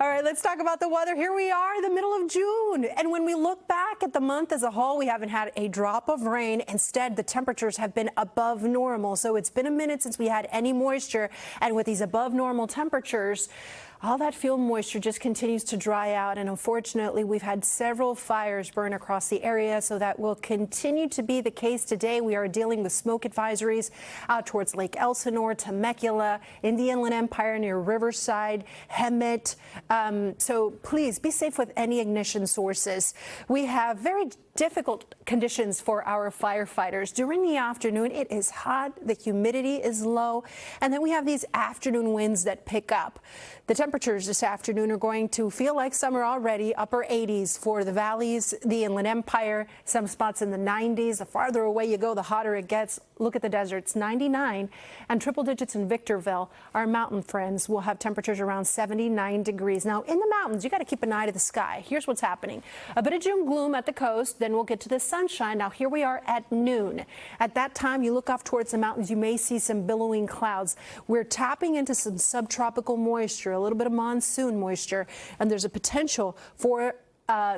All right, let's talk about the weather. Here we are, the middle of June. And when we look back at the month as a whole, we haven't had a drop of rain. Instead, the temperatures have been above normal. So it's been a minute since we had any moisture. And with these above normal temperatures, all that field moisture just continues to dry out. And unfortunately, we've had several fires burn across the area. So that will continue to be the case today. We are dealing with smoke advisories out towards Lake Elsinore, Temecula, in the Inland Empire near Riverside, Hemet. So please be safe with any ignition sources. We have very difficult conditions for our firefighters. During the afternoon, it is hot, the humidity is low, and then we have these afternoon winds that pick up. The temperatures this afternoon are going to feel like summer already, upper 80s for the valleys, the Inland Empire, some spots in the 90s. The farther away you go, the hotter it gets. Look at the deserts, 99, and triple digits in Victorville. Our mountain friends will have temperatures around 79 degrees. Now, in the mountains, you got to keep an eye to the sky. Here's what's happening. A bit of June gloom at the coast, then we'll get to the sunshine. Now, here we are at noon. At that time, you look off towards the mountains, you may see some billowing clouds. We're tapping into some subtropical moisture, a little bit of monsoon moisture, and there's a potential for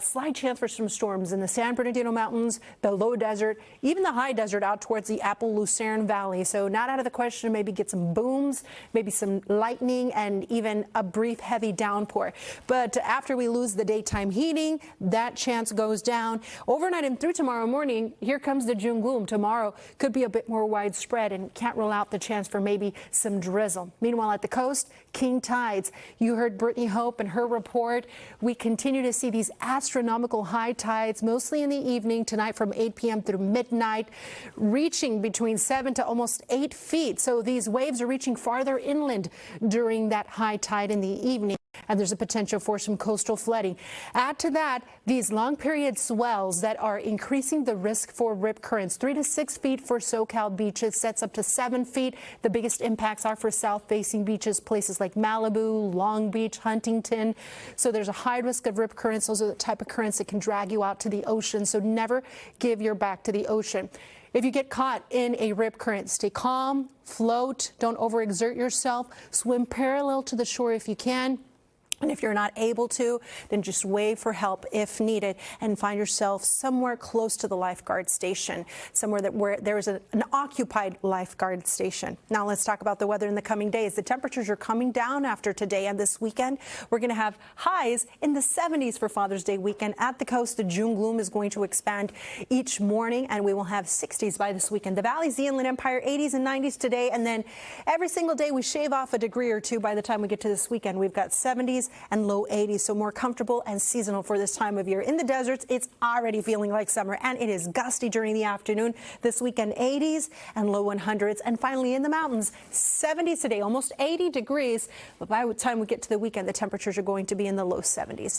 slight chance for some storms in the San Bernardino Mountains, the low desert, even the high desert out towards the Apple Lucerne Valley. So not out of the question, maybe get some booms, maybe some lightning, and even a brief heavy downpour. But after we lose the daytime heating, that chance goes down. Overnight and through tomorrow morning, here comes the June gloom. Tomorrow could be a bit more widespread and can't rule out the chance for maybe some drizzle. Meanwhile, at the coast, king tides. You heard Brittany Hope and her report. We continue to see these astronomical high tides, mostly in the evening tonight from 8 p.m. through midnight, reaching between 7 to almost 8 feet. So these waves are reaching farther inland during that high tide in the evening. And there's a potential for some coastal flooding. Add to that these long period swells that are increasing the risk for rip currents. 3 to 6 feet for SoCal beaches, sets up to 7 feet. The biggest impacts are for south-facing beaches, places like Malibu, Long Beach, Huntington. So there's a high risk of rip currents. Those are the type of currents that can drag you out to the ocean. So never give your back to the ocean. If you get caught in a rip current, stay calm, float, don't overexert yourself, swim parallel to the shore if you can. And if you're not able to, then just wave for help if needed and find yourself somewhere close to the lifeguard station, somewhere where there is an occupied lifeguard station. Now let's talk about the weather in the coming days. The temperatures are coming down after today and this weekend. We're going to have highs in the 70s for Father's Day weekend. At the coast, the June gloom is going to expand each morning, and we will have 60s by this weekend. The valleys, the Inland Empire, 80s and 90s today, and then every single day we shave off a degree or two by the time we get to this weekend. We've got 70s and low 80s, so more comfortable and seasonal for this time of year. In the deserts, it's already feeling like summer, and it is gusty during the afternoon. This weekend, 80s and low 100s. And finally, in the mountains, 70s today, almost 80 degrees. But by the time we get to the weekend, the temperatures are going to be in the low 70s.